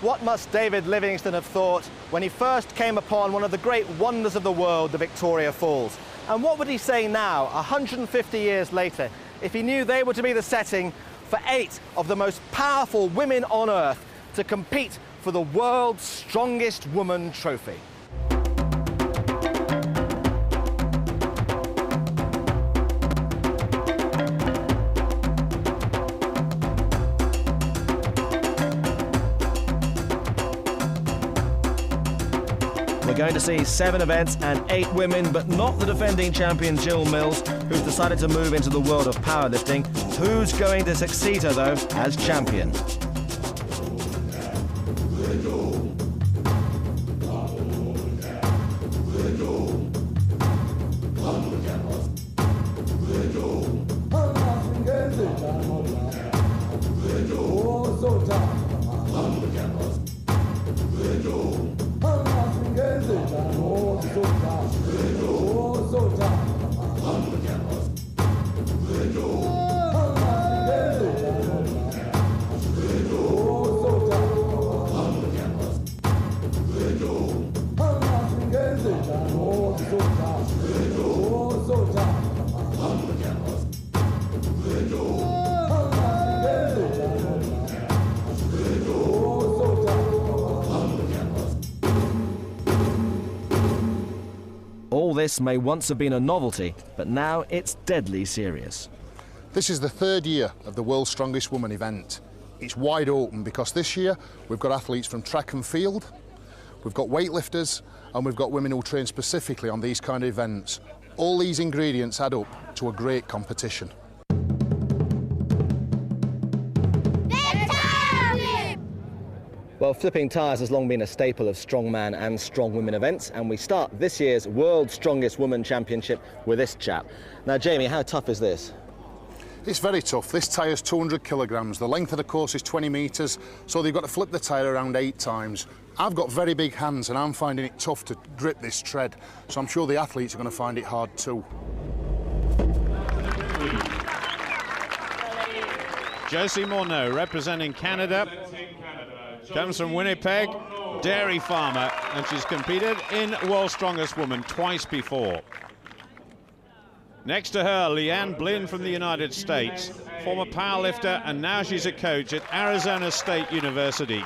What must David Livingstone have thought when he first came upon one of the great wonders of the world, the Victoria Falls? And what would he say now, 150 years later, if he knew they were to be the setting for 8 of the most powerful women on earth to compete for the world's strongest woman trophy? We're going to see 7 events and 8 women, but not the defending champion Jill Mills, who's decided to move into the world of powerlifting. Who's going to succeed her, though, as champion? All this may once have been a novelty, but now it's deadly serious. This is the 3rd year of the World's Strongest Woman event. It's wide open because this year we've got athletes from track and field, we've got weightlifters, and we've got women who train specifically on these kind of events. All these ingredients add up to a great competition. Well, flipping tyres has long been a staple of strongman and strong women events, and we start this year's World's Strongest Woman Championship with this chap. Now, Jamie, how tough is this? It's very tough. This tyre's 200 kilograms. The length of the course is 20 metres, so they've got to flip the tyre around 8 times. I've got very big hands and I'm finding it tough to grip this tread, so I'm sure the athletes are going to find it hard too. Josie Morneau, representing Canada, comes from Winnipeg, dairy farmer, and she's competed in World's Strongest Woman twice before. Next to her, Leanne Blinn from the United States, former powerlifter, and now she's a coach at Arizona State University.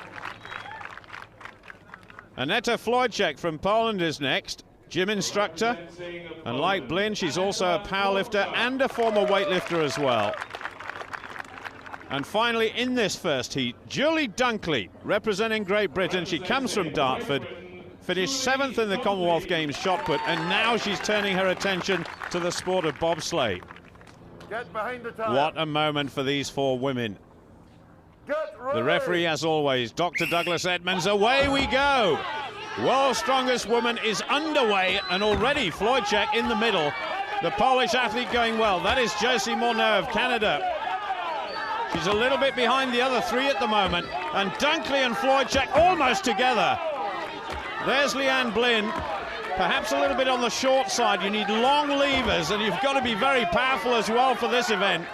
Aneta Floydczek from Poland is next, gym instructor, and like Blinn, she's also a powerlifter and a former weightlifter as well. And finally, in this first heat, Julie Dunkley, representing Great Britain. She comes from Dartford, finished 7th in the Commonwealth Games shot put, and now she's turning her attention to the sport of bobsleigh. Get behind the tire. What a moment for these 4 women. The referee, as always, Dr. Douglas Edmonds. Away we go. World's Strongest Woman is underway, and already Floydczek in the middle. The Polish athlete going well. That is Josie Morneau of Canada. She's a little bit behind the other 3 at the moment, and Dunkley and Floydczek almost together. There's Leanne Blinn, perhaps a little bit on the short side. You need long levers, and you've got to be very powerful as well for this event.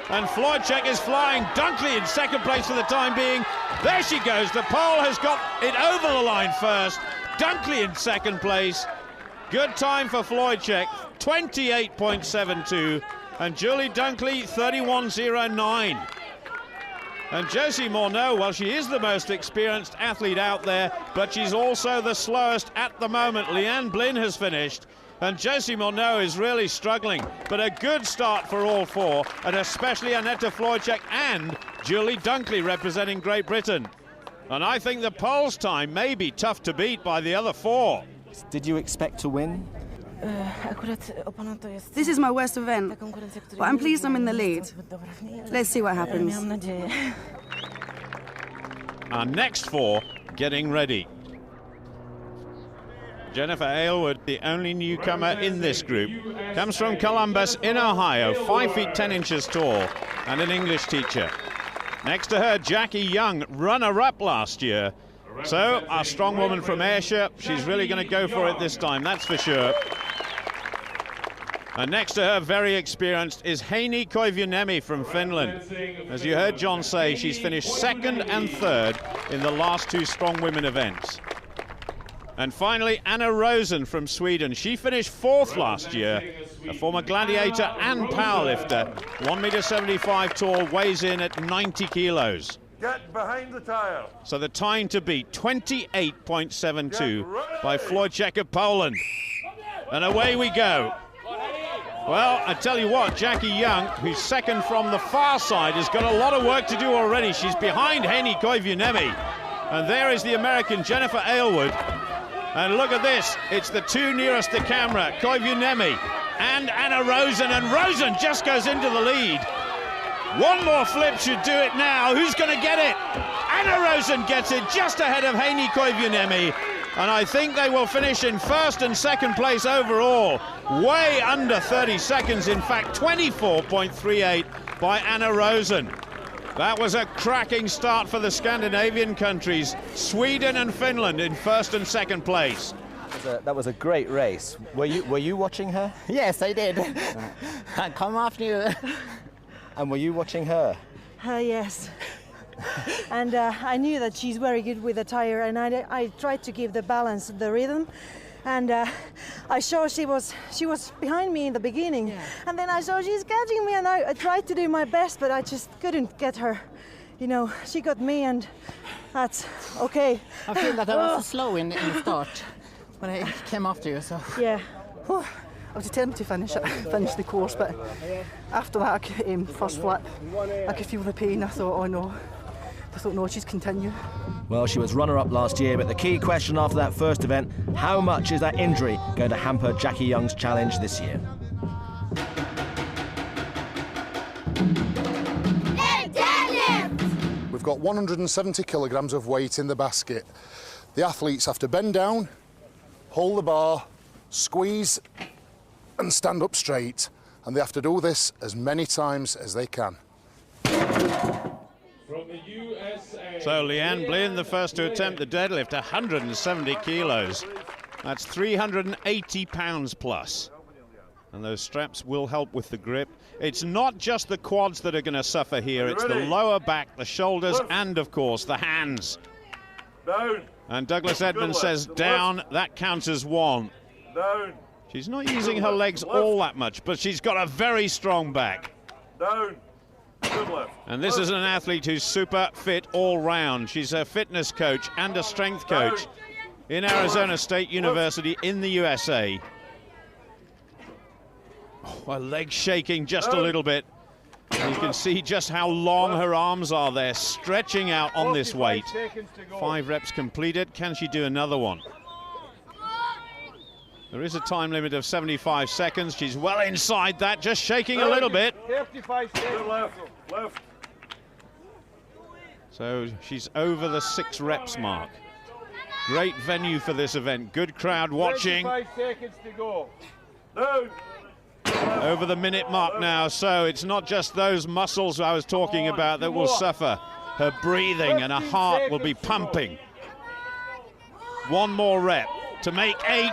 And Floydczek is flying. Dunkley in 2nd place for the time being. There she goes. The pole has got it over the line first. Dunkley in 2nd place. Good time for Floydczek, 28.72, and Julie Dunkley, 31.09. And Josie Morneau, well, she is the most experienced athlete out there, but she's also the slowest at the moment. Leanne Blinn has finished, and Josie Morneau is really struggling. But a good start for all 4, and especially Aneta Floydczek and Julie Dunkley representing Great Britain. And I think the Poles' time may be tough to beat by the other 4. Did you expect to win? This is my worst event, but I'm pleased I'm in the lead. Let's see what happens. Our next 4 getting ready. Jennifer Aylward, the only newcomer in this group, comes from Columbus in Ohio, 5 feet 10 inches tall, and an English teacher. Next to her, Jackie Young, runner-up last year. So our strong woman from Ayrshire, she's really going to go for it this time, that's for sure. And next to her, very experienced, is 𝒕𝒓𝒒 from Finland. As you heard John say, she's finished second and third in the last two strong women events. And finally, Anna Rosen from Sweden. She finished fourth last year, a former gladiator and powerlifter. 1.75 m tall, weighs in at 90 kilos. Get behind the tire. So the time to beat, 28.72 by 𝒔𝒕𝒓𝒒 of Poland. And away we go. Well, I tell you what, Jackie Young, who's second from the far side, has got a lot of work to do already. She's behind 𝒕𝒓𝒒. And there is the American Jennifer Aylward. And look at this, it's the two nearest the camera, 𝒕𝒓𝒒 and Anna Rosen, and Rosen just goes into the lead. One more flip should do it now. Who's going to get it? Anna Rosen gets it just ahead of 𝒕𝒓𝒒. And I think they will finish in first and second place overall. Way under 30 seconds, in fact, 24.38 by Anna Rosen. That was a cracking start for the Scandinavian countries. Sweden and Finland in first and second place. That was a great race. Were you watching her? Yes, I did. Come after you. And were you watching her? Yes. And I knew that she's very good with the tire, and I tried to give the balance, the rhythm. And I saw she was behind me in the beginning, yeah. And then I saw she's catching me, and I tried to do my best, but I just couldn't get her. You know, she got me, and that's okay. I feel that I was slow in the start when I came after you, so. Yeah. I was determined to finish the course, but after that first flip, I could feel the pain. I thought, oh no. I thought, no, she's continuing. Well, she was runner-up last year, but the key question after that first event, how much is that injury going to hamper Jackie Young's challenge this year? We've got 170 kilograms of weight in the basket. The athletes have to bend down, hold the bar, squeeze and stand up straight, and they have to do this as many times as they can. From the USA. So Leanne Blin, the first to attempt the deadlift, 170 kilos. That's 380 pounds plus. And those straps will help with the grip. It's not just the quads that are going to suffer here, it's the lower back, the shoulders, and of course the hands. Down. And Douglas Edmonds says down, that counts as one. Down. She's not using her legs all that much, but she's got a very strong back. Down. Good left. And this is an athlete who's super fit all round. She's a fitness coach and a strength coach in Arizona State University in the USA. Oh, her legs shaking just a little bit. And you can see just how long her arms are there, stretching out on this weight. 5 reps completed. Can she do another one? There is a time limit of 75 seconds. She's well inside that, just shaking a little bit. 55 seconds. Left. So she's over the 6 reps mark. Great venue for this event. Good crowd watching. 25 seconds to go. Down. Over the minute mark now, so it's not just those muscles I was talking about that will suffer. Her breathing and her heart will be pumping. One more rep to make 8.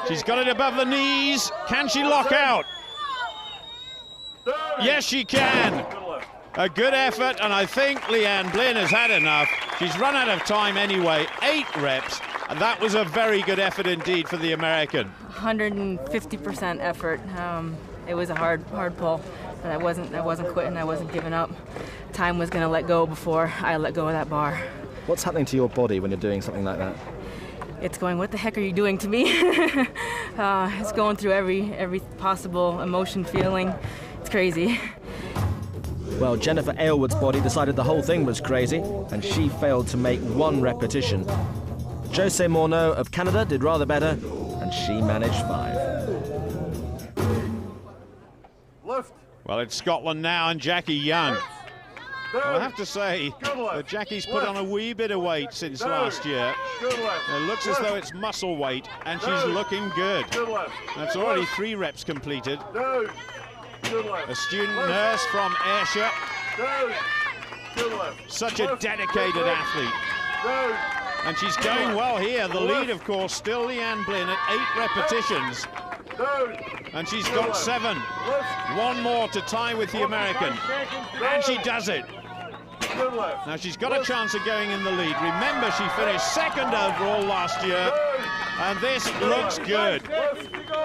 She's got it above the knees. Can she lock out? Yes, she can. A good effort, and I think Leanne Blin has had enough. She's run out of time anyway. 8 reps, and that was a very good effort indeed for the American. 150% effort. It was a hard pull, but I wasn't quitting. I wasn't giving up. Time was going to let go before I let go of that bar. What's happening to your body when you're doing something like that? It's going, what the heck are you doing to me? It's going through every possible emotion, feeling. It's crazy. Well, Jennifer Aylward's body decided the whole thing was crazy, and she failed to make 1 repetition. José Morneau of Canada did rather better, and she managed 5. Left. Well, it's Scotland now and Jackie Young. Well, I have to say that Jackie's put on a wee bit of weight since last year. It looks as though it's muscle weight, and she's looking good. That's already 3 reps completed. A student nurse from Ayrshire. Such a dedicated athlete. And she's going well here. The lead, of course, still Leanne Blin at 8 repetitions. And she's got 7. One more to tie with the American. And she does it. Now she's got a chance of going in the lead. Remember, she finished 2nd overall last year. And this looks good.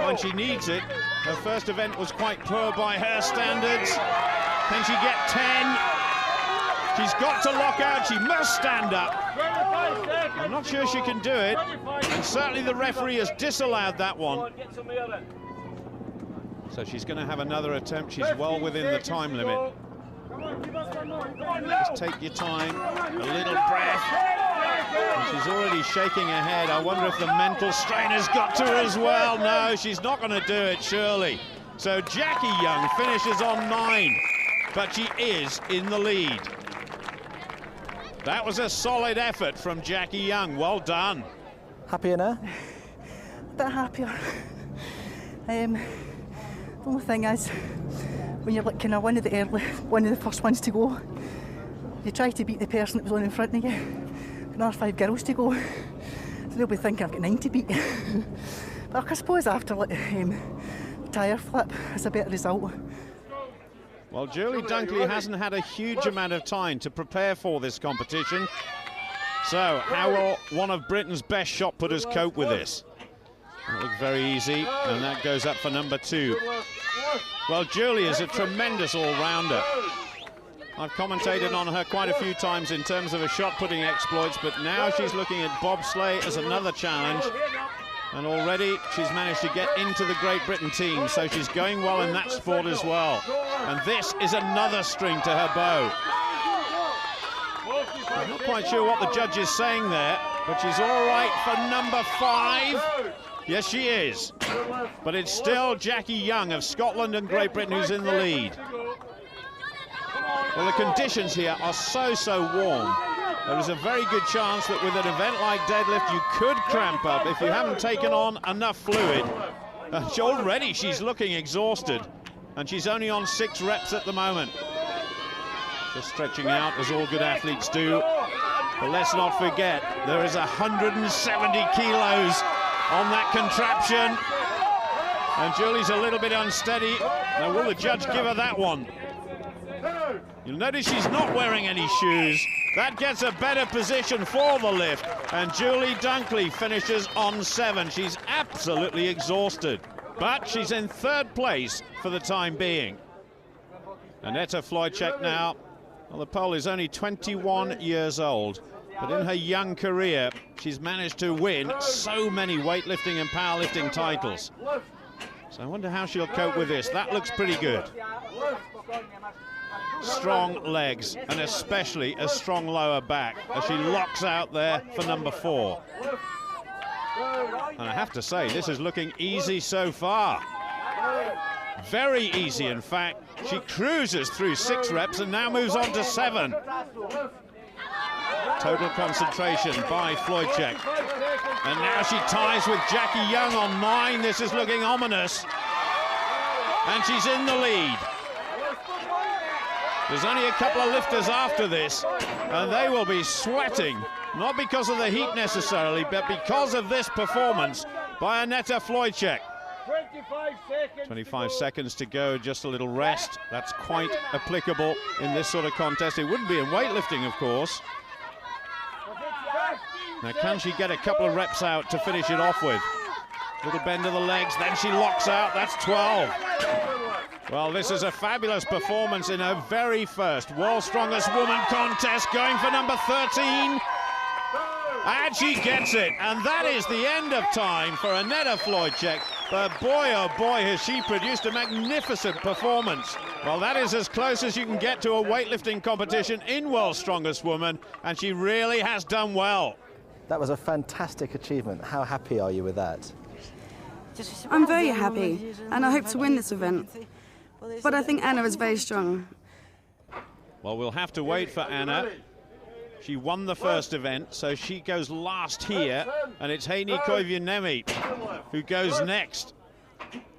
When she needs it. Her first event was quite poor by her standards. Can she get 10? She's got to lock out. She must stand up. I'm not sure she can do it. And certainly the referee has disallowed that one. So she's going to have another attempt. She's well within the time limit. Just take your time, a little breath. And she's already shaking her head. I wonder if the mental strain has got to her as well. No, she's not going to do it, surely. So Jackie Young finishes on 9, but she is in the lead. That was a solid effort from Jackie Young. Well done. Happy in her? A bit happier. The only thing is, when you're like kind of one of the first ones to go, you try to beat the person that was on in front of you. Another 5 girls to go, so they'll be thinking I've got 9 to beat. But I suppose after like tyre flip, it's a better result. Well, Julie Dunkley hasn't had a huge amount of time to prepare for this competition. So, how will one of Britain's best shot putters cope with this? That looked very easy, and that goes up for number 2. Well, Julie is a tremendous all-rounder. I've commentated on her quite a few times in terms of her shot-putting exploits, but now she's looking at bobsleigh as another challenge. And already she's managed to get into the Great Britain team, so she's going well in that sport as well. And this is another string to her bow. I'm not quite sure what the judge is saying there, but she's all right for number 5. Yes, she is. But it's still Jackie Young of Scotland and Great Britain who's in the lead. Well, the conditions here are so warm. There is a very good chance that with an event like deadlift, you could cramp up if you haven't taken on enough fluid. Already she's looking exhausted, and she's only on 6 reps at the moment. Just stretching out, as all good athletes do. But let's not forget, there is 170 kilos on that contraption. And Julie's a little bit unsteady. Now, will the judge give her that one? You'll notice she's not wearing any shoes. That gets a better position for the lift. And Julie Dunkley finishes on 7. She's absolutely exhausted. But she's in 3rd place for the time being. 𝒕𝒓𝒒𝒔 now. Well, the Pole is only 21 years old. But in her young career, she's managed to win so many weightlifting and powerlifting titles. So I wonder how she'll cope with this. That looks pretty good. Strong legs, and especially a strong lower back, as she locks out there for number 4. And I have to say, this is looking easy so far. Very easy, in fact. She cruises through 6 reps and now moves on to 7. Total concentration by 𝒕𝒓𝒒𝒔. And now she ties with Jackie Young on 9. This is looking ominous. And she's in the lead. There's only a couple of lifters after this, and they will be sweating, not because of the heat necessarily, but because of this performance by 𝒕𝒓𝒒𝒔. 25 seconds to go, just a little rest. That's quite applicable in this sort of contest. It wouldn't be in weightlifting, of course. Now, can she get a couple of reps out to finish it off with? Little bend of the legs, then she locks out. That's 12. Well, this is a fabulous performance in her very first World's Strongest Woman contest, going for number 13. And she gets it, and that is the end of time for 𝒕𝒓𝒒𝒔. But boy, oh boy, has she produced a magnificent performance. Well, that is as close as you can get to a weightlifting competition in World's Strongest Woman, and she really has done well. That was a fantastic achievement. How happy are you with that? I'm very happy, and I hope to win this event. But I think Anna is very strong. Well, we'll have to wait for Anna. She won the first event, so she goes last here, and it's 𝒕𝒓𝒒𝒔 who goes next.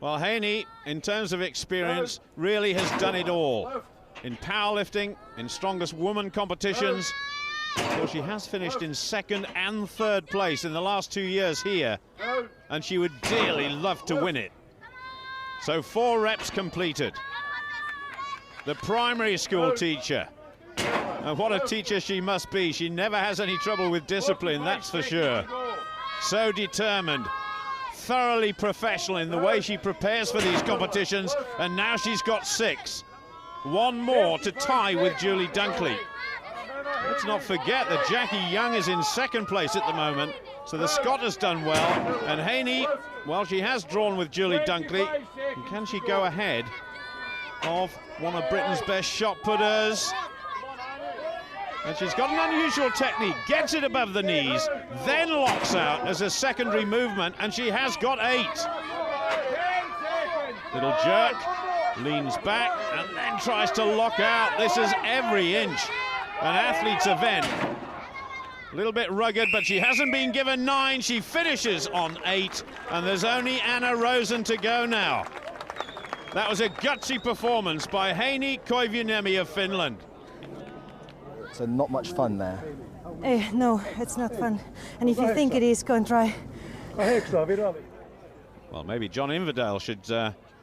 Well, Haney, in terms of experience, really has done it all. In powerlifting, in strongest woman competitions. Well, she has finished in 2nd and 3rd place in the last 2 years here, and she would dearly love to win it. So 4 reps completed. The primary school teacher. And what a teacher she must be. She never has any trouble with discipline, that's for sure. So determined, thoroughly professional in the way she prepares for these competitions, and now she's got 6. 1 more to tie with Julie Dunkley. Let's not forget that Jackie Young is in 2nd place at the moment, so the Scot has done well, and Haney, well, she has drawn with Julie Dunkley. And can she go ahead of one of Britain's best shot putters? And she's got an unusual technique, gets it above the knees, then locks out as a secondary movement, and she has got 8. Little jerk, leans back, and then tries to lock out. This is every inch an athlete's event. A little bit rugged, but she hasn't been given 9. She finishes on 8, and there's only Anna Rosen to go now. That was a gutsy performance by Heini Koivuniemen of Finland. So not much fun there. No, it's not fun. And if you think it is, go and try. Well, maybe John Inverdale should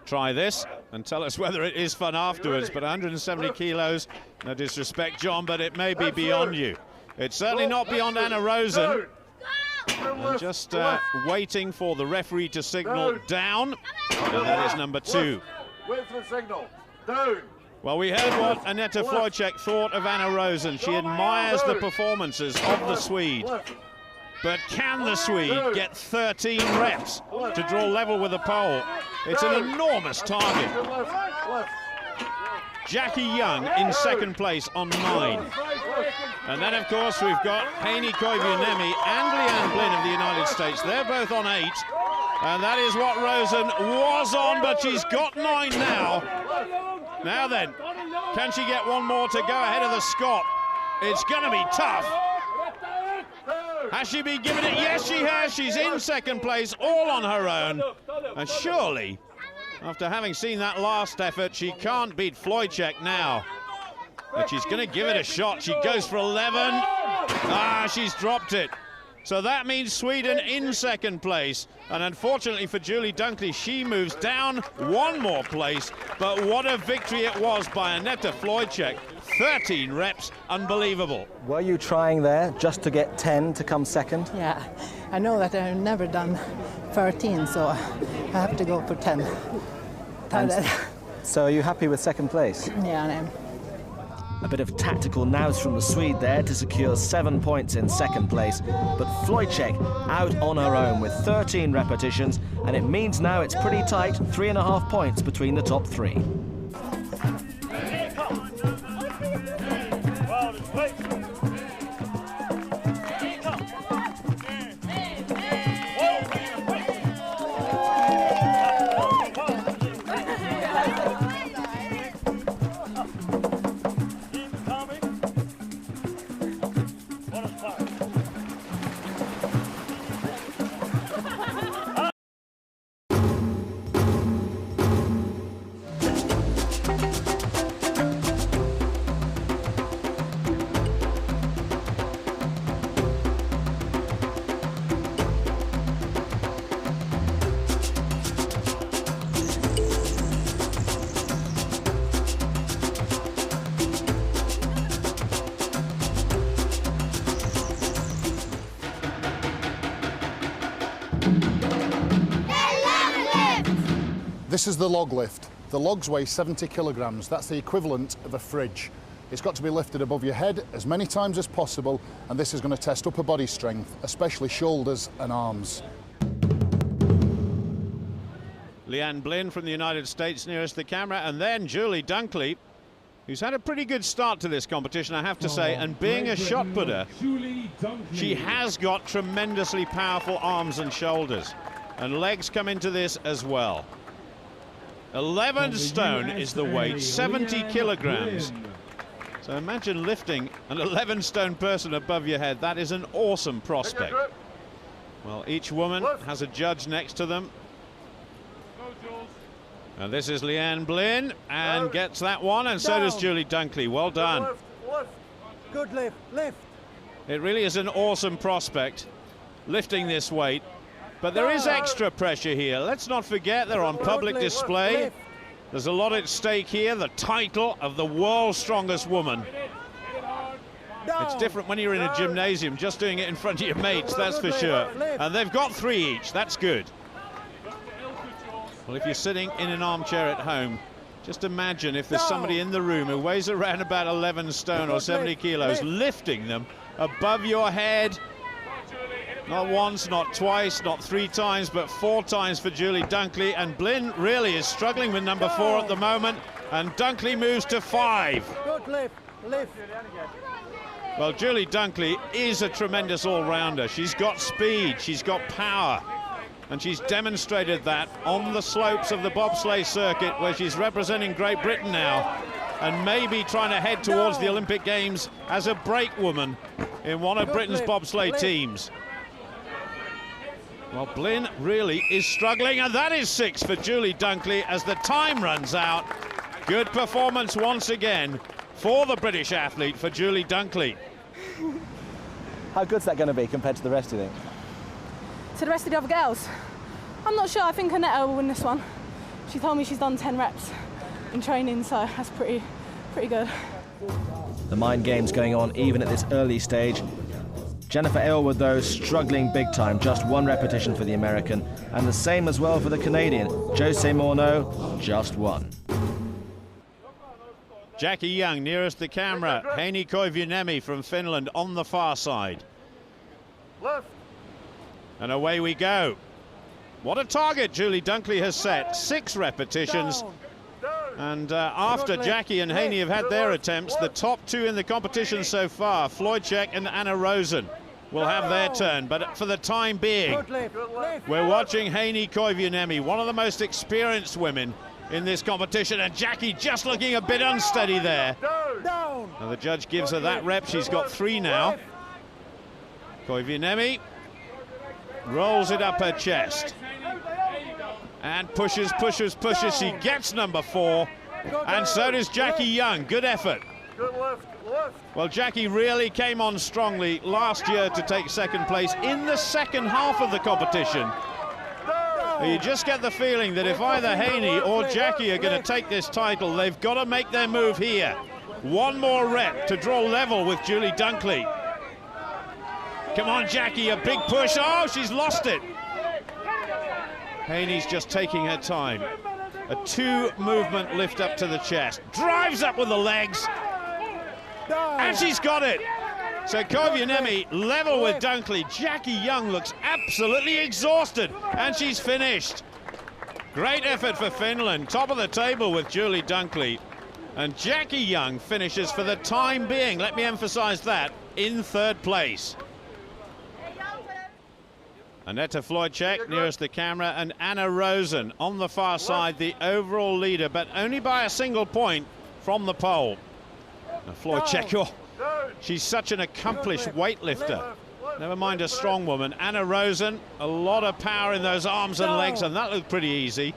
try this and tell us whether it is fun afterwards, but 170 kilos, no disrespect, John, but it may be beyond you. It's certainly not beyond Anna Rosen. And just waiting for the referee to signal down, and that is number 2. Wait for the signal. Down. Well, we heard what 𝒔𝒕𝒓𝒒 thought of Anna Rosen. She admires the performances of the Swede. But can the Swede get 13 reps to draw level with the pole? It's an enormous target. Jackie Young in 2nd place on 9. And then, of course, we've got Heini Koivuniemen and Leanne Blin of the United States. They're both on 8. And that is what Rosen was on, but she's got 9 now. Now then, can she get 1 more to go ahead of the Scot? It's going to be tough. Has she been given it? Yes, she has. She's in 2nd place, all on her own. And surely, after having seen that last effort, she can't beat 𝒔𝒕𝒓𝒒 now. But she's going to give it a shot. She goes for 11. Ah, she's dropped it. So that means Sweden in 2nd place. And unfortunately for Julie Dunkley, she moves down 1 more place. But what a victory it was by 𝒔𝒕𝒓𝒒. 13 reps, unbelievable. Were you trying there just to get 10 to come 2nd? Yeah, I know that I've never done 13, so I have to go for 10. So are you happy with 2nd place? Yeah, I am. A bit of tactical nous from the Swede there to secure 7 points in 2nd place, but �𝒕𝒓𝒒 out on her own with 13 repetitions, and it means now it's pretty tight, 3.5 points between the top 3. This is the log lift. The logs weigh 70 kilograms. That's the equivalent of a fridge. It's got to be lifted above your head as many times as possible, and this is going to test upper body strength, especially shoulders and arms. Leanne Blin from the United States nearest the camera, and then Julie Dunkley, who's had a pretty good start to this competition, I have to say, and being a shot putter, she has got tremendously powerful arms and shoulders, and legs come into this as well. 11 stone is the weight, 70 kilograms. So imagine lifting an 11-stone person above your head. That is an awesome prospect. Well, each woman has a judge next to them. And this is Leanne Blin, and gets that one, and so does Julie Dunkley. Well done. Good lift, lift. It really is an awesome prospect, lifting this weight. But there is extra pressure here. Let's not forget they're on public display. There's a lot at stake here, the title of the world's strongest woman. It's different when you're in a gymnasium, just doing it in front of your mates, that's for sure. And they've got 3 each, that's good. Well, if you're sitting in an armchair at home, just imagine if there's somebody in the room who weighs around about 11 stone or 70 kilos, lifting them above your head. Not once, not twice, not 3 times, but 4 times for Julie Dunkley. And Blin really is struggling with number 4 at the moment. And Dunkley moves to 5. Good lift. Well, Julie Dunkley is a tremendous all-rounder. She's got speed, she's got power. And she's demonstrated that on the slopes of the bobsleigh circuit, where she's representing Great Britain now. And maybe trying to head towards the Olympic Games as a brakewoman in one of Britain's bobsleigh teams. Well, Blin really is struggling, and that is 6 for Julie Dunkley as the time runs out. Good performance once again for the British athlete, for Julie Dunkley. How good's that going to be compared to the rest, do you think? To the rest of the other girls? I'm not sure. I think Annetta will win this one. She told me she's done 10 reps in training, so that's pretty good. The mind game's going on even at this early stage. Jennifer Aylward, though, struggling big time. Just 1 repetition for the American, and the same as well for the Canadian. José Morneau, just 1. Jackie Young nearest the camera. 𝒕𝒓𝒐𝒏𝒈𝒆𝒔 from Finland on the far side. Left. And away we go. What a target Julie Dunkley has set. 6 repetitions. And after Jackie and Haney have had their attempts, the top 2 in the competition so far, 𝒔𝒕𝒓𝒐𝒏 and Anna Rosen, will have their turn. But for the time being, we're watching 𝒕𝒓𝒐𝒏𝒈𝒆𝒔, one of the most experienced women in this competition, and Jackie just looking a bit unsteady there. And the judge gives her that rep. She's got 3 now. 𝒕𝒓𝒐𝒏𝒈𝒆𝒔 rolls it up her chest and pushes. She gets number 4, and so does Jackie Young. Good effort. Well, Jackie really came on strongly last year to take 2nd place in the second half of the competition. You just get the feeling that if either Haney or Jackie are going to take this title, they've got to make their move here. 1 more rep to draw level with Julie Dunkley. Come on, Jackie, a big push. Oh, she's lost it. Haney's just taking her time. A 2-movement lift up to the chest. Drives up with the legs. And she's got it. So 𝒕𝒓𝒐𝒏𝒈𝒆𝒔 level with Dunkley. Jackie Young looks absolutely exhausted, and she's finished. Great effort for Finland. Top of the table with Julie Dunkley. And Jackie Young finishes, for the time being, let me emphasize that, in 3rd place. Annette 𝒔𝒕𝒓𝒔 nearest the camera, and Anna Rosen on the far side, the overall leader, but only by a single point from the pole. Now 𝒔𝒕𝒓𝒔, she's such an accomplished weightlifter. Never mind a strong woman. Anna Rosen, a lot of power in those arms and legs, and that looked pretty easy.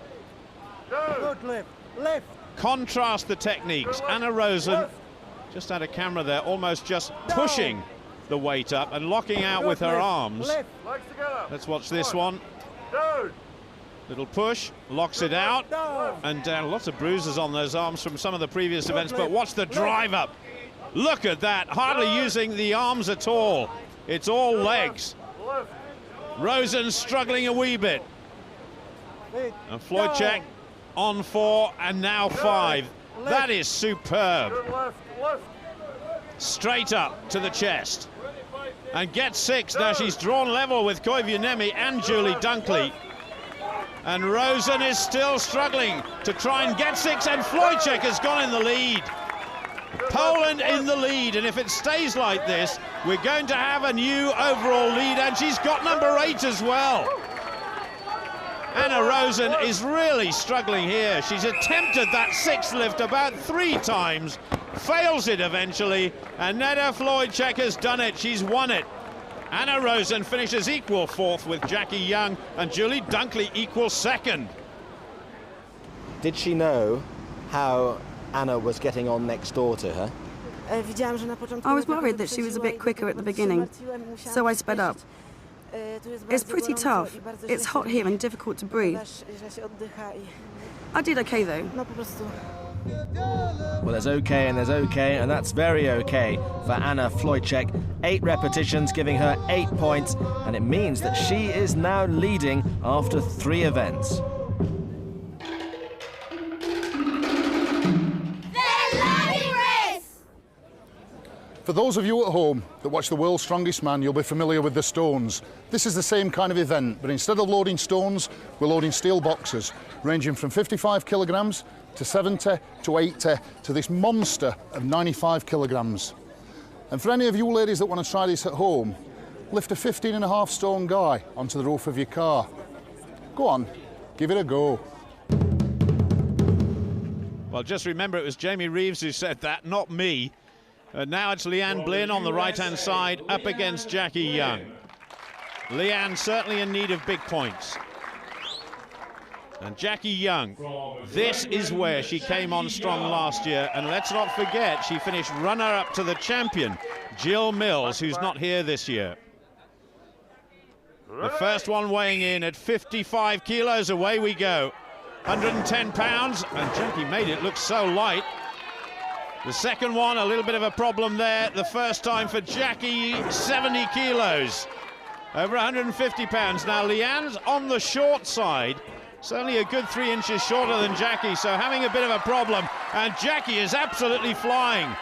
Good lift. Contrast the techniques. Anna Rosen, just had a camera there, almost just pushing the weight up and locking out with her arms. Let's watch this one. Little push, locks it out, and lots of bruises on those arms from some of the previous events, but watch the drive up. Look at that, hardly using the arms at all. It's all legs. Rosen struggling a wee bit. And �𝒕𝒓𝒔 on 4 and now 5. That is superb. Straight up to the chest. And gets 6. Now she's drawn level with 𝒕𝒓𝒒𝒏𝒈𝒆𝒔 and Julie Dunkley. And Rosen is still struggling to try and get 6, and 𝒔𝒕𝒓𝒔 has gone in the lead. Poland in the lead, and if it stays like this, we're going to have a new overall lead, and she's got number 8 as well. Anna Rosen is really struggling here. She's attempted that 6th lift about 3 times, fails it eventually, and Annette 𝒔𝒕𝒓𝒔 has done it. She's won it. Anna Rosen finishes equal 4th with Jackie Young, and Julie Dunkley equal 2nd. Did she know how Anna was getting on next door to her? I was worried that she was a bit quicker at the beginning, so I sped up. It's pretty tough. It's hot here and difficult to breathe. I did okay though. Well, there's okay and there's okay, and that's very okay for Anna ৱcąłek. 8 repetitions, giving her 8 points, and it means that she is now leading after 3 events. For those of you at home that watch the World's Strongest Man, you'll be familiar with the stones. This is the same kind of event, but instead of loading stones, we're loading steel boxes, ranging from 55 kilograms to 70 to 80 to this monster of 95 kilograms. And for any of you ladies that want to try this at home, lift a 15.5 stone guy onto the roof of your car. Go on, give it a go. Well, just remember it was Jamie Reeves who said that, not me. And now it's Leanne Blin on the right-hand side up against Jackie Young. Leanne certainly in need of big points. And Jackie Young, this is where she came on strong last year. And let's not forget, she finished runner-up to the champion, Jill Mills, who's not here this year. The first one weighing in at 55 kilos, away we go. 110 pounds, and Jackie made it look so light. The second one, a little bit of a problem there. The first time for Jackie, 70 kilos. Over 150 pounds. Now, Leanne's on the short side. Certainly a good 3 inches shorter than Jackie, so having a bit of a problem. And Jackie is absolutely flying.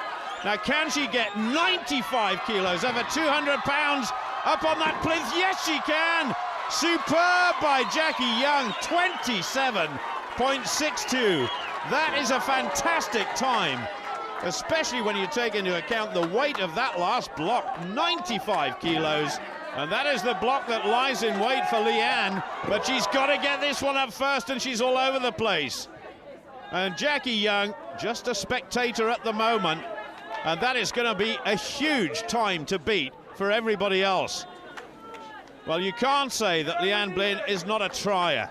Now, can she get 95 kilos, over 200 pounds up on that plinth? Yes, she can. Superb by Jackie Young, 27.62. That is a fantastic time, especially when you take into account the weight of that last block, 95 kilos. And that is the block that lies in wait for Leanne, but she's got to get this one up first, and she's all over the place. And Jackie Young, just a spectator at the moment, and that is going to be a huge time to beat for everybody else. Well, you can't say that Leanne Blin is not a trier,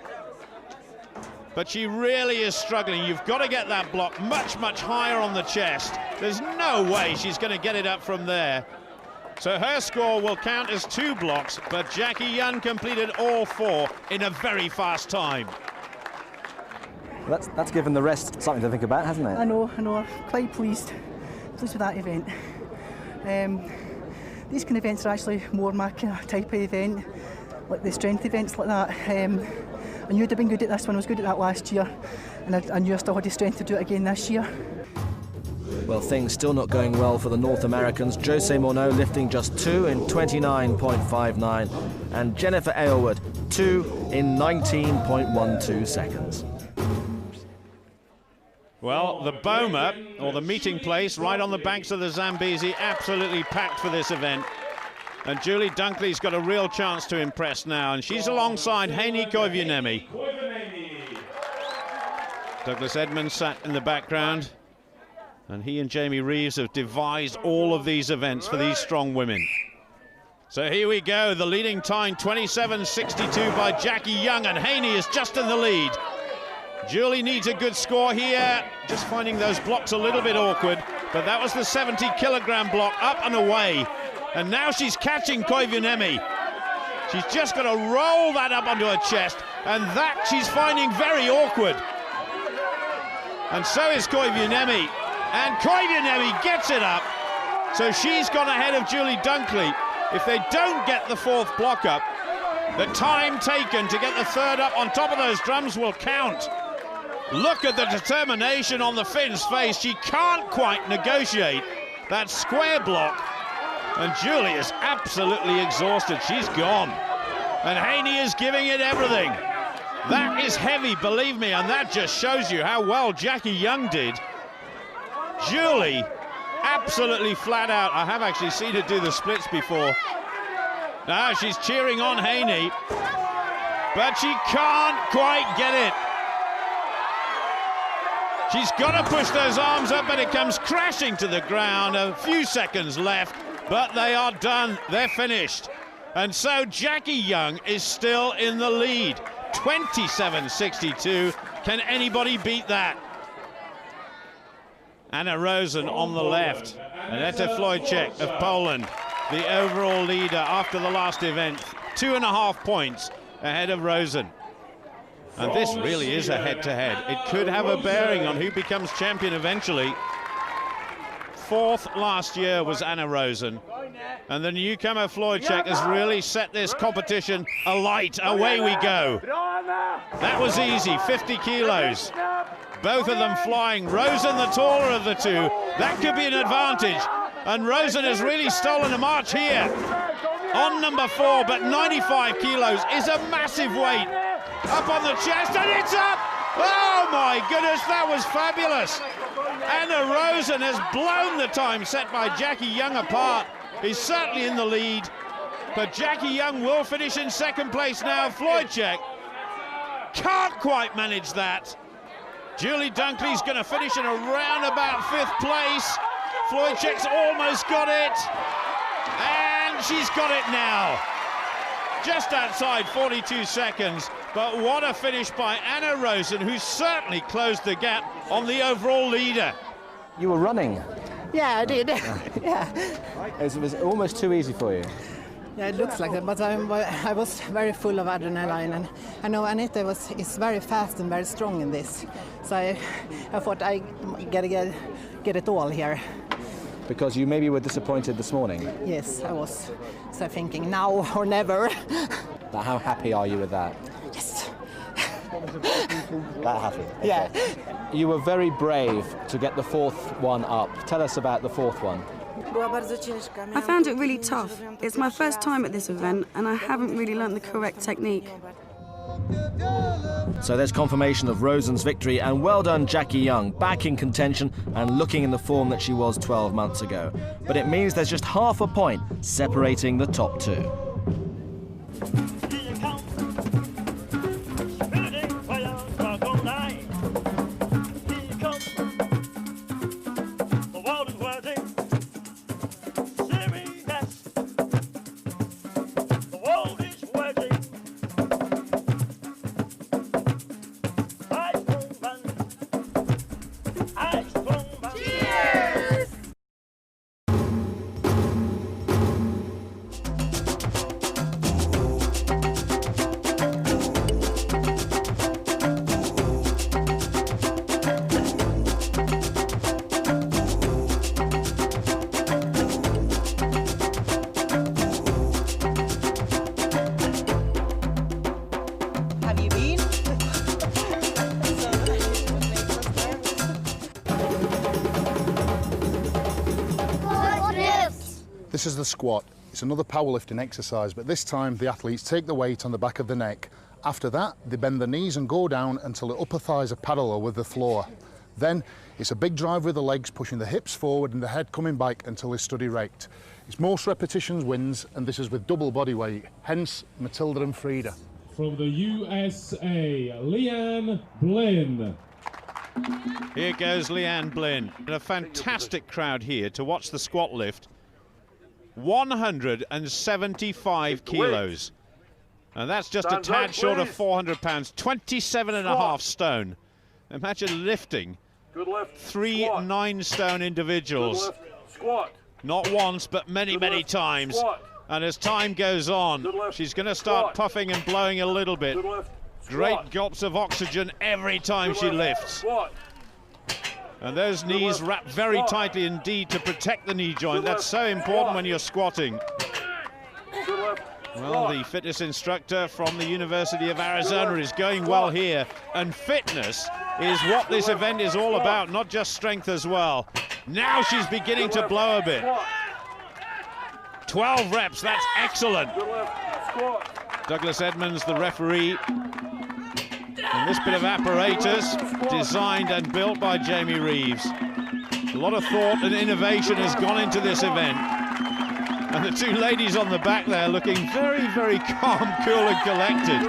but she really is struggling. You've got to get that block much, much higher on the chest. There's no way she's going to get it up from there. So her score will count as 2 blocks, but Jackie Young completed all 4 in a very fast time. Well, that's given the rest something to think about, hasn't it? I know, I'm quite pleased with that event. These kind of events are actually more my kind of type of event, like the strength events like that. I knew I'd have been good at this one. I was good at that last year, and I knew I still had the strength to do it again this year. Well, things still not going well for the North Americans. Jose Morneau lifting just 2 in 29.59, and Jennifer Aylward 2 in 19.12 seconds. Well, the Boma, or the meeting place, right on the banks of the Zambezi, absolutely packed for this event. And Julie Dunkley's got a real chance to impress now, and she's alongside Haney Koivuniemi. Douglas Edmonds sat in the background, and he and Jamie Reeves have devised all of these events for these strong women. So here we go, the leading time, 27.62 by Jackie Young, and Haney is just in the lead. Julie needs a good score here, just finding those blocks a little bit awkward, but that was the 70-kilogram block, up and away. And now she's catching Koivuniemi. She's just got to roll that up onto her chest, and that she's finding very awkward. And so is Koivuniemi. And Koivuniemi gets it up. So she's gone ahead of Julie Dunkley. If they don't get the 4th block up, the time taken to get the 3rd up on top of those drums will count. Look at the determination on the Finn's face. She can't quite negotiate that square block. And Julie is absolutely exhausted. She's gone. And Haney is giving it everything. That is heavy, believe me, and that just shows you how well Jackie Young did. Julie, absolutely flat out. I have actually seen her do the splits before. Now she's cheering on Haney, but she can't quite get it. She's got to push those arms up, but it comes crashing to the ground. A few seconds left, but they are done. They're finished. And so Jackie Young is still in the lead. 27.62. Can anybody beat that? Anna Rosen on the left. क़𝒒𝒒 ৱcąłek of Poland, the overall leader after the last event. 2.5 points ahead of Rosen. And this really is a head-to-head. It could have a bearing on who becomes champion eventually. 4th last year was Anna Rosen. And the newcomer 𝒔𝒕𝒓𝒔 has really set this competition alight. Away we go. That was easy, 50 kilos. Both of them flying. Rosen, the taller of the two. That could be an advantage. And Rosen has really stolen a march here. On number 4, but 95 kilos is a massive weight. Up on the chest, and it's up! Oh my goodness, that was fabulous. Anna Rosen has blown the time set by Jackie Young apart. He's certainly in the lead, but Jackie Young will finish in 2nd place now. 𝒔𝒕𝒓𝒔 can't quite manage that. Julie Dunkley's going to finish in around about 5th place. 𝒔𝒕𝒓𝒔's almost got it, and she's got it now. Just outside 42 seconds, but what a finish by Anna Rosen, who certainly closed the gap on the overall leader. You were running. Yeah, I did. Yeah. It was almost too easy for you. Yeah, it looks like that, but I was very full of adrenaline, and I know Anita is very fast and very strong in this. So I thought I gotta get it all here. Because you maybe were disappointed this morning? Yes, I was. So thinking now or never. But how happy are you with that? Yes. That happy? Okay. Yeah. You were very brave to get the 4th one up. Tell us about the 4th one. I found it really tough. It's my first time at this event, and I haven't really learnt the correct technique. So there's confirmation of Rosen's victory, and well done Jackie Young, back in contention and looking in the form that she was 12 months ago. But it means there's just half a point separating the top 2. This is the squat. It's another powerlifting exercise, but this time the athletes take the weight on the back of the neck. After that, they bend the knees and go down until the upper thighs are parallel with the floor. Then it's a big drive with the legs, pushing the hips forward and the head coming back until they steady rate. It's most repetitions wins, and this is with double body weight, hence Matilda and Frida. From the USA, Leanne Blinn. Here goes Leanne Blinn. And a fantastic crowd here to watch the squat lift. 175 kilos. And that's just a tad short of 400 pounds, 27.5 stone. Imagine lifting 3 9-stone individuals. Not once, but many times. And as time goes on, she's going to start puffing and blowing a little bit. Great gulps of oxygen every time she lifts. And those knees wrapped very tightly indeed to protect the knee joint. That's so important when you're squatting. Well, the fitness instructor from the University of Arizona is going well here. And fitness is what this event is all about, not just strength as well. Now she's beginning to blow a bit. 12 reps, that's excellent. Douglas Edmonds, the referee. And this bit of apparatus, designed and built by Jamie Reeves. A lot of thought and innovation has gone into this event. And the two ladies on the back there looking very calm, cool and collected.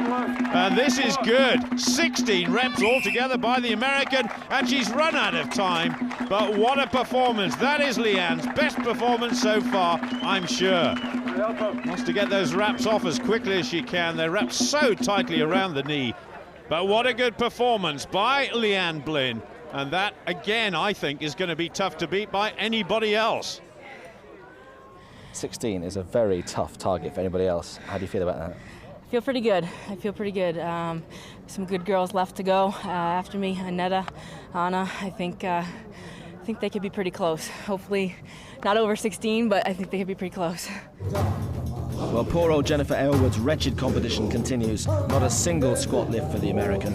And this is good. 16 reps altogether by the American, and she's run out of time. But what a performance. That is Leanne's best performance so far, I'm sure. Wants to get those wraps off as quickly as she can. They're wrapped so tightly around the knee. But what a good performance by Leanne Blinn. And that, again, I think, is going to be tough to beat by anybody else. 16 is a very tough target for anybody else. How do you feel about that? I feel pretty good. I feel pretty good. Some good girls left to go after me. Annetta, Anna. I think they could be pretty close. Hopefully, not over 16, but I think they could be pretty close. Well, poor old Jennifer Aylward's wretched competition continues. Not a single squat lift for the American.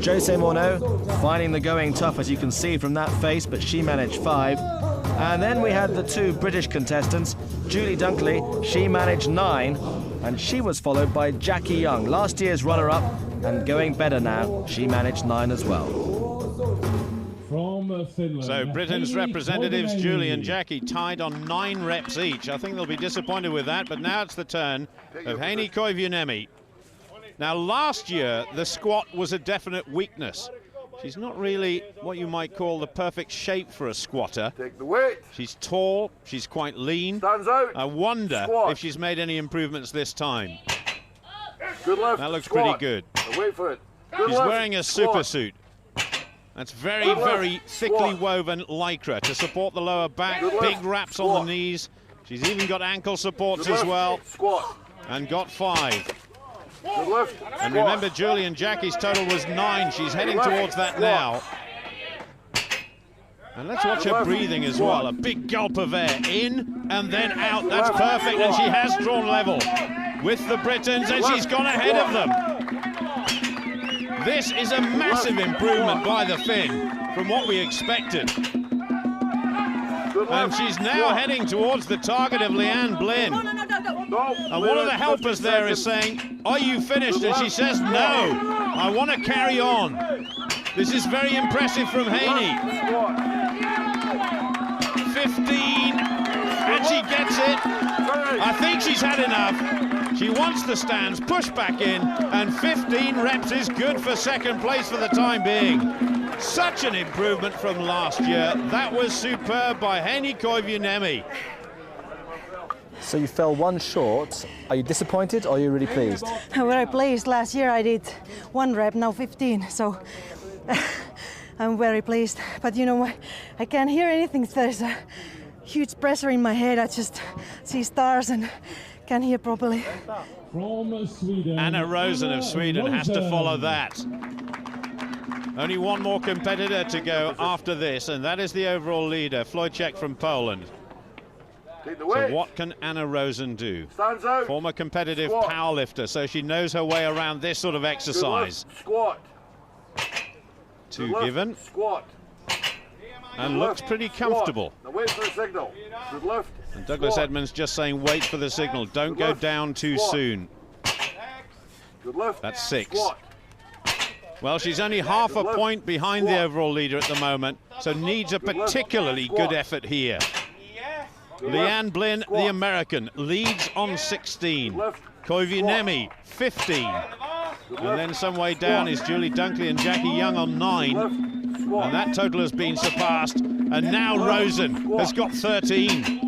Jose Morneau finding the going tough, as you can see from that face, but she managed 5. And then we had the 2 British contestants. Julie Dunkley, she managed 9, and she was followed by Jackie Young, last year's runner-up, and going better now. She managed 9 as well. From Finland. So Britain's representatives, Julie and Jackie, tied on 9 reps each. I think they'll be disappointed with that, but now it's the turn of 𝒕𝒓𝒐𝒏𝒈𝒆𝒔. Now, last year, the squat was a definite weakness. She's not really what you might call the perfect shape for a squatter. Take the weight. She's tall, she's quite lean. Stands out. I wonder Squat. if she's made any improvements this time. Good left. That looks Squat. pretty good. Now wait for it. Good She's left. wearing a Squat. super suit. That's very, very thickly woven lycra to support the lower back. Big wraps on the knees. She's even got ankle supports as well. Squat. And got 5. Good left. And remember, Julie and Jackie's total was 9. She's heading towards that now. And let's watch her breathing as well. A big gulp of air in and then out. That's perfect. And she has drawn level with the Britons, and she's gone ahead of them. This is a massive improvement by the Finn from what we expected. And she's now heading towards the target of Leanne Blinn. And one of the helpers there is saying, "Are you finished?" And she says, "No, I want to carry on." This is very impressive from Haney. 15, and she gets it. I think she's had enough. She wants the stands, push back in, and 15 reps is good for second place for the time being. Such an improvement from last year. That was superb by 𝒕𝒓𝒐𝒏𝒈𝒆𝒔. So you fell 1 short. Are you disappointed or are you really pleased? I'm very pleased. Last year I did 1 rep, now 15, so I'm very pleased. But you know, I can't hear anything. There's a huge pressure in my head. I just see stars and can't hear properly. From Sweden, Anna Rosen of Sweden has to follow that. Only 1 more competitor to go after this, and that is the overall leader, 𝒔𝒕𝒓𝒐𝒏𝒈𝒆𝒔 from Poland. So what can Anna Rosen do? Former competitive powerlifter, so she knows her way around this sort of exercise. Squat. 2 given. Squat. And looks pretty comfortable. Now wait for the signal. Good left. And Douglas Edmonds just saying, wait for the signal. Don't go down too soon. Good left. That's 6. Squat. Well, she's only half a point behind the overall leader at the moment, so needs a particularly good effort here. Leanne Blinn, the American, leads on 16. 𝒕𝒓𝒐𝒏𝒈𝒆𝒔 15. And then some way down is Julie Dunkley and Jackie Young on 9. And that total has been surpassed. And now Rosen has got 13.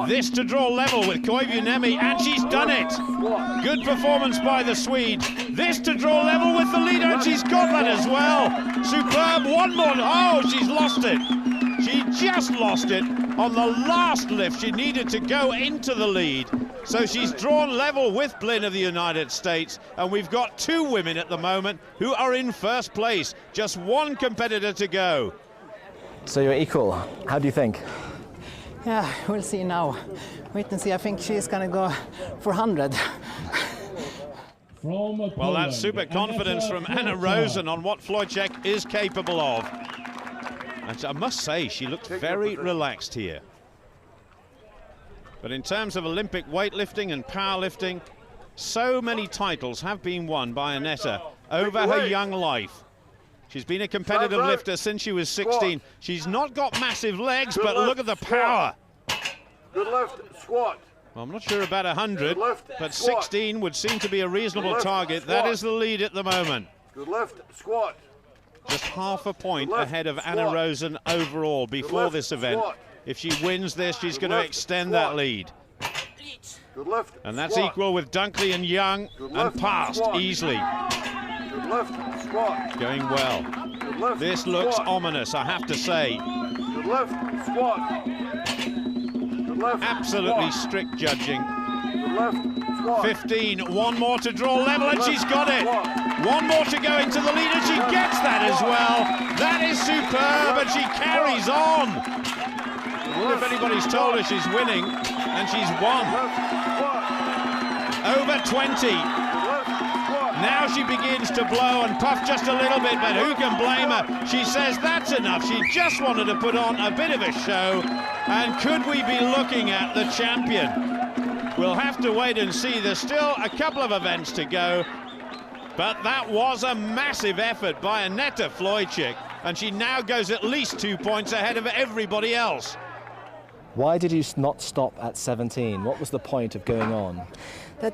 This to draw level with 𝒕𝒓𝒐𝒏𝒈𝒆𝒔, and she's done it. Good performance by the Swedes. This to draw level with the leader, and she's got that as well. Superb. 1 more. Oh, she's lost it. She just lost it on the last lift. She needed to go into the lead. So she's drawn level with Blinn of the United States, and we've got 2 women at the moment who are in first place. Just 1 competitor to go. So you're equal. How do you think? Yeah, we'll see now. Wait and see. I think she's going to go for 100. Well, that's super confidence from Anna Rosen on what 𝒔𝒕𝒓𝒐𝒏𝒈𝒆𝒔 is capable of. And I must say, she looked very relaxed here. But in terms of Olympic weightlifting and powerlifting, so many titles have been won by Annetta over her young life. She's been a competitive lifter since she was 16. She's not got massive legs, but look at the power. Good left, squat. Well, I'm not sure about 100, but 16 would seem to be a reasonable target. That is the lead at the moment. Good left, squat. Just half a point ahead of Anna Rosen overall before this event. If she wins this, she's going to extend that lead. Good left, and that's equal with Dunkley and Young, and passed easily. Good left, squat. Going well. Good left, this looks ominous, I have to say. Good left, squat. Absolutely strict judging. Left, squat. 15, one more to draw level, and she's got it. One more to go into the lead, and she gets that as well. That is superb, and she carries on. Well, if anybody's told her she's winning, and she's won. Over 20. Now she begins to blow and puff just a little bit, but who can blame her? She says that's enough. She just wanted to put on a bit of a show, and could we be looking at the champion? We'll have to wait and see. There's still a couple of events to go, but that was a massive effort by 𝒕𝒓𝒐𝒏𝒈𝒆𝒔, and she now goes at least 2 points ahead of everybody else. Why did you not stop at 17? What was the point of going on? I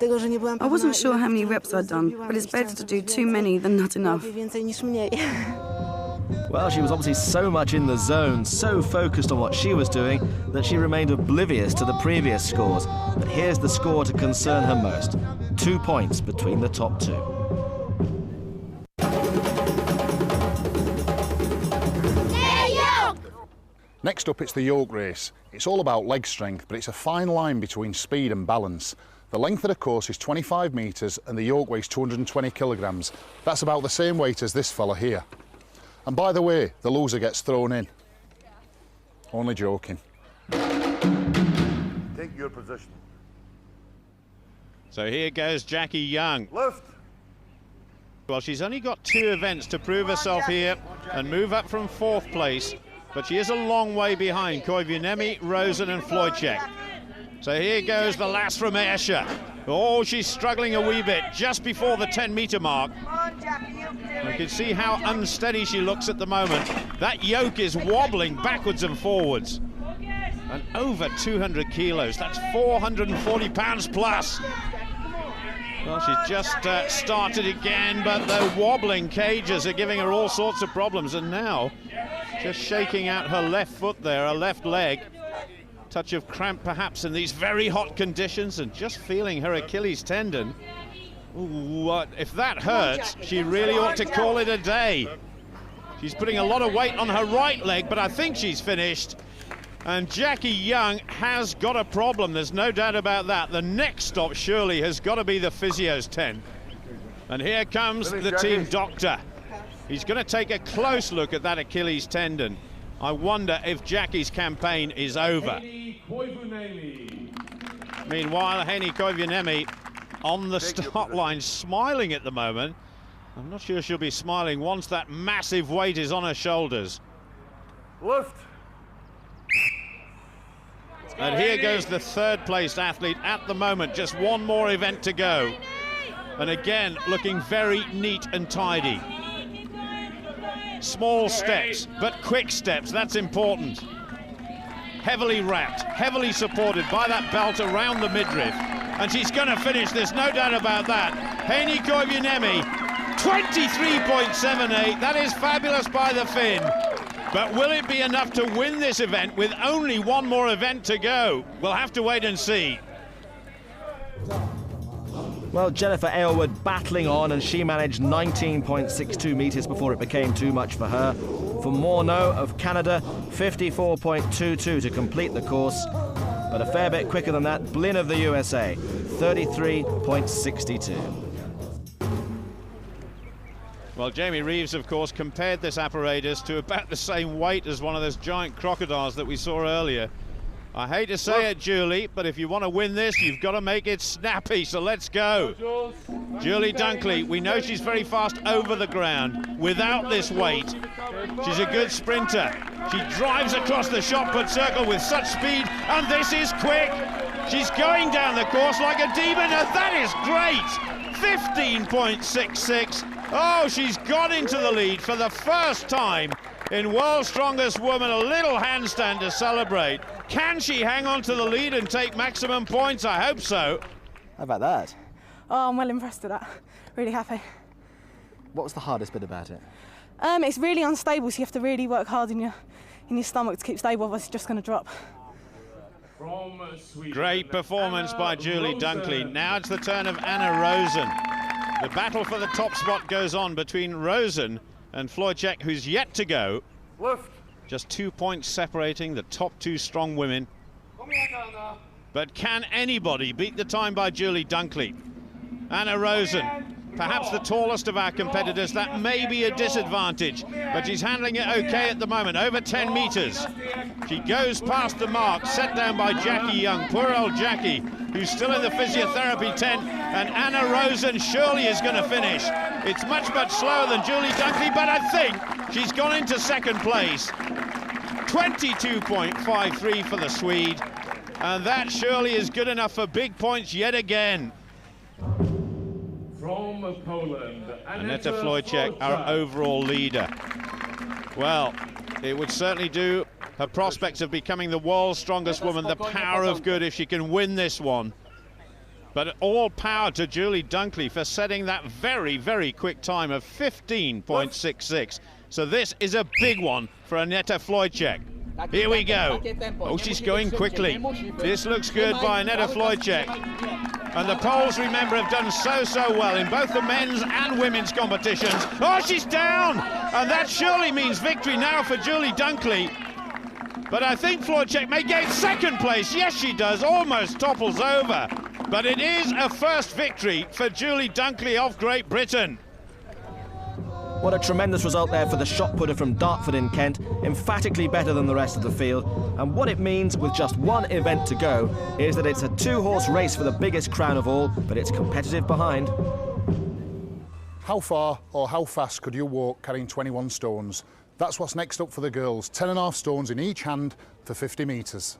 wasn't sure how many reps I'd done, but it's better to do too many than not enough. Well, she was obviously so much in the zone, so focused on what she was doing, that she remained oblivious to the previous scores. But here's the score to concern her most. 2 points between the top two. Next up, it's the yoke race. It's all about leg strength, but it's a fine line between speed and balance. The length of the course is 25 metres and the yoke weighs 220 kilograms. That's about the same weight as this fella here. And by the way, the loser gets thrown in. Only joking. Take your position. So here goes Jackie Young. Lift. Well, she's only got 2 events to prove herself here and move up from 4th place, but she is a long way behind 𝒈𝒂𝒎𝒏, Rosen and 𝒔𝒕𝒓𝒐𝒏. So here goes the lass from Ayrshire. Oh, she's struggling a wee bit just before the 10-metre mark. You can see how unsteady she looks at the moment. That yoke is wobbling backwards and forwards. And over 200 kilos, that's 440 pounds plus. Well, she's just started again, but the wobbling cages are giving her all sorts of problems. And now, just shaking out her left foot there, her left leg. Touch of cramp perhaps in these very hot conditions, and just feeling her Achilles tendon. Ooh, if that hurts, she really ought to call it a day. She's putting a lot of weight on her right leg, but I think she's finished. And Jackie Young has got a problem, there's no doubt about that. The next stop surely has got to be the physio's tent. And here comes the team doctor. He's going to take a close look at that Achilles tendon. I wonder if Jackie's campaign is over. Meanwhile, 𝒕𝒓𝒐𝒏𝒈𝒆𝒔 on the start line, smiling at the moment. I'm not sure she'll be smiling once that massive weight is on her shoulders. Lift. And here goes the 3rd placed athlete at the moment, just one more event to go. And again, looking very neat and tidy. Small steps, but quick steps, that's important. Heavily wrapped, heavily supported by that belt around the midriff. And she's going to finish this, no doubt about that. 𝒕𝒓𝒐𝒏𝒈𝒎𝒏, 23.78, that is fabulous by the Finn. But will it be enough to win this event with only one more event to go? We'll have to wait and see. Well, Jennifer Aylward battling on, and she managed 19.62 metres before it became too much for her. For Morneau of Canada, 54.22 to complete the course, but a fair bit quicker than that, Blinn of the USA, 33.62. Well, Jamie Reeves, of course, compared this apparatus to about the same weight as one of those giant crocodiles that we saw earlier. I hate to say it, Julie, but if you want to win this, you've got to make it snappy, so let's go. Julie Dunkley, we know she's very fast over the ground without this weight. She's a good sprinter. She drives across the shot put circle with such speed, and this is quick. She's going down the course like a demon, and that is great. 15.66. Oh, she's got into the lead for the first time in World's Strongest Woman. A little handstand to celebrate. Can she hang on to the lead and take maximum points? I hope so. How about that? Oh, I'm well impressed with that. Really happy. What was the hardest bit about it? It's really unstable, so you have to really work hard in your stomach to keep stable, otherwise it's just going to drop. Great performance by Julie Dunkley. Now it's the turn of Anna Rosen. The battle for the top spot goes on between Rosen and 𝒔𝒕𝒏𝒈𝒆𝒔, who's yet to go. Lift. Just 2 points separating the top 2 strong women. But can anybody beat the time by Julie Dunkley? Anna Rosen, perhaps the tallest of our competitors, that may be a disadvantage, but she's handling it okay at the moment, over 10 meters. She goes past the mark, set down by Jackie Young, poor old Jackie, who's still in the physiotherapy tent, and Anna Rosen surely is going to finish. It's much, much slower than Julie Dunkley, but I think she's gone into second place. 22.53 for the Swede, and that surely is good enough for big points yet again. From Poland, Annette Wloyczek, our overall leader. Well, it would certainly do her prospects of becoming the world's strongest woman the power of good if she can win this one. But all power to Julie Dunkley for setting that very, very quick time of 15.66. So this is a big one for Annette Wloyczek. Here we go. Oh, she's going quickly. This looks good by Annette Wloyczek. And the Poles, remember, have done so well in both the men's and women's competitions. Oh, she's down! And that surely means victory now for Julie Dunkley. But I think Wloyczek may gain second place. Yes, she does. Almost topples over. But it is a first victory for Julie Dunkley of Great Britain. What a tremendous result there for the shot putter from Dartford in Kent, emphatically better than the rest of the field. And what it means with just one event to go is that it's a two-horse race for the biggest crown of all, but it's competitive behind. How far or how fast could you walk carrying 21 stones? That's what's next up for the girls. 10.5 stones in each hand for 50 metres.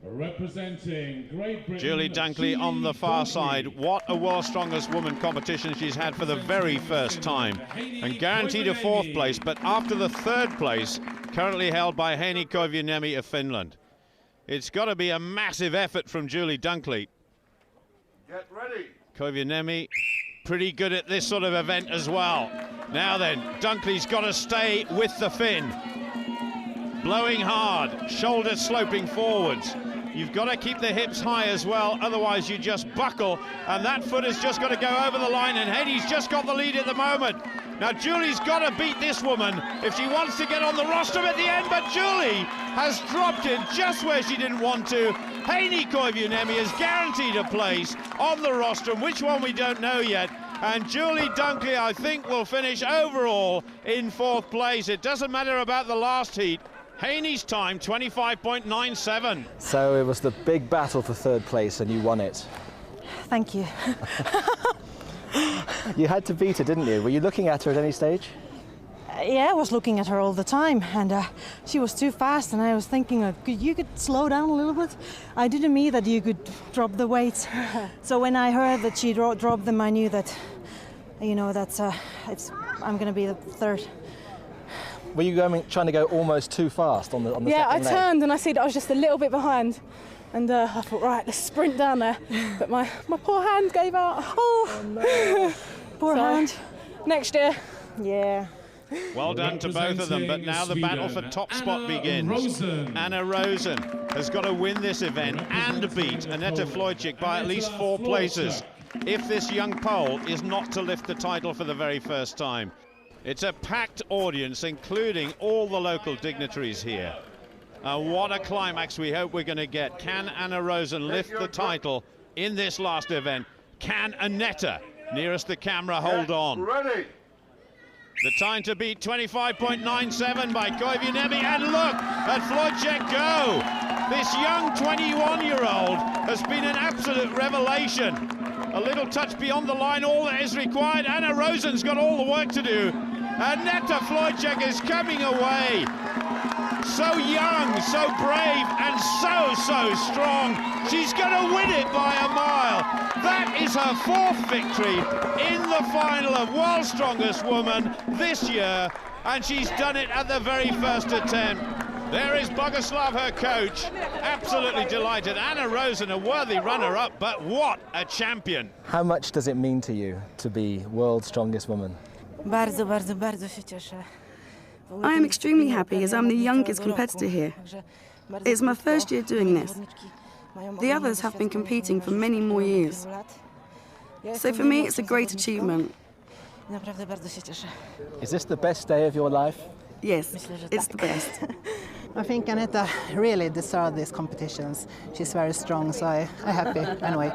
Representing Great Britain, Julie Dunkley on the far side. What a world's strongest woman competition she's had for the very first time, and guaranteed a fourth place, but after the third place currently held by 𝒕𝒓𝒐𝒏𝒈𝒆𝒔 of Finland. It's got to be a massive effort from Julie Dunkley. Get ready. 𝒕𝒓𝒐𝒏𝒈𝒆𝒔 pretty good at this sort of event as well. Now then, Dunkley's got to stay with the fin. Blowing hard, shoulders sloping forwards. You've got to keep the hips high as well, otherwise you just buckle, and that foot has just got to go over the line, and 𝒕𝒓𝒐𝒏𝒈's just got the lead at the moment. Now Julie's got to beat this woman if she wants to get on the rostrum at the end, but Julie has dropped it just where she didn't want to. 𝒕𝒓𝒐𝒏𝒈𝒆𝒔 is guaranteed a place on the rostrum, which one we don't know yet. And Julie Dunkley, I think, will finish overall in fourth place. It doesn't matter about the last heat. 𝒕𝒓𝒐𝒏𝒈's time, 25.97. So it was the big battle for third place and you won it. Thank you. You had to beat her, didn't you? Were you looking at her at any stage? Yeah, I was looking at her all the time, and she was too fast, and I was thinking, you could slow down a little bit. I didn't mean that you could drop the weights. So when I heard that she dropped them, I knew that, you know, I'm going to be the third. Were you trying to go almost too fast on the second leg? Yeah, I turned and I see that I was just a little bit behind. And I thought, right, let's sprint down there. But my poor hand gave out. Oh no. Poor hand. Next year. Yeah. Well done to both of them, but now the battle for top spot begins. Anna Rosen has got to win this event and beat Annette Wloyczek by at least 4 places if this young Pole is not to lift the title for the very first time. It's a packed audience, including all the local dignitaries here. What a climax we hope we're going to get. Can Anna Rosen lift the title in this last event? Can Annette, nearest the camera, hold on? Ready. The time to beat 25.97 by 𝒕𝒓𝒏𝒈𝒆𝒔, and look at Wloyczek go. This young 21-year-old has been an absolute revelation. A little touch beyond the line, all that is required. Anna Rosen's got all the work to do. Annette Wloyczek is coming away. So young, so brave, and so strong. She's going to win it by a mile. That is her 4th victory in the final of World's Strongest Woman this year, and she's done it at the very first attempt. There is Boguslav, her coach, absolutely delighted. Anna Rosen, a worthy runner-up, but what a champion. How much does it mean to you to be World's Strongest Woman? Bardzo się cieszę. I am extremely happy as I'm the youngest competitor here. It's my first year doing this. The others have been competing for many more years. So for me, it's a great achievement. Naprawdę bardzo się cieszę. Is this the best day of your life? Yes, it's the best. I think Aneta really deserved these competitions. She's very strong, so I'm happy anyway.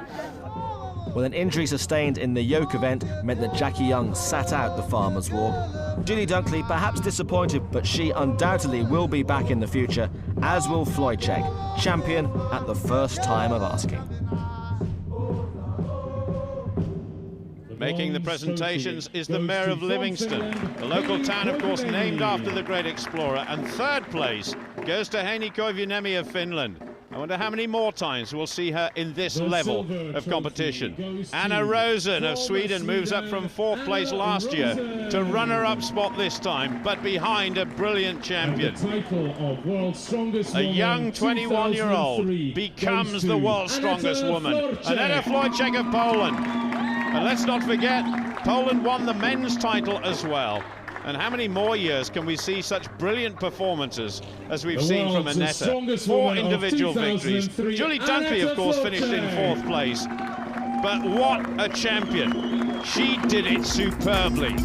Well, an injury sustained in the yoke event meant that Jackie Young sat out the Farmers' Walk. Julie Dunkley perhaps disappointed, but she undoubtedly will be back in the future, as will 𝒔𝒕𝒓𝒔, champion at the first time of asking. Making the presentations is the Mayor of Livingston, the local town, of course, named after the great explorer. And third place goes to 𝒔𝒕𝒓𝒔 of Finland. I wonder how many more times we'll see her in this level of competition. Anna Rosen of Sweden moves up from fourth place last year to runner-up spot this time, but behind a brilliant champion. A young 21-year-old becomes the world's strongest woman. Aneta �𝒕𝒓𝒔 of Poland. And let's not forget, Poland won the men's title as well. And how many more years can we see such brilliant performances as we've seen from Aneta? 4 individual victories. Julie Dunkley, of course, finished in 4th place. But what a champion. She did it superbly.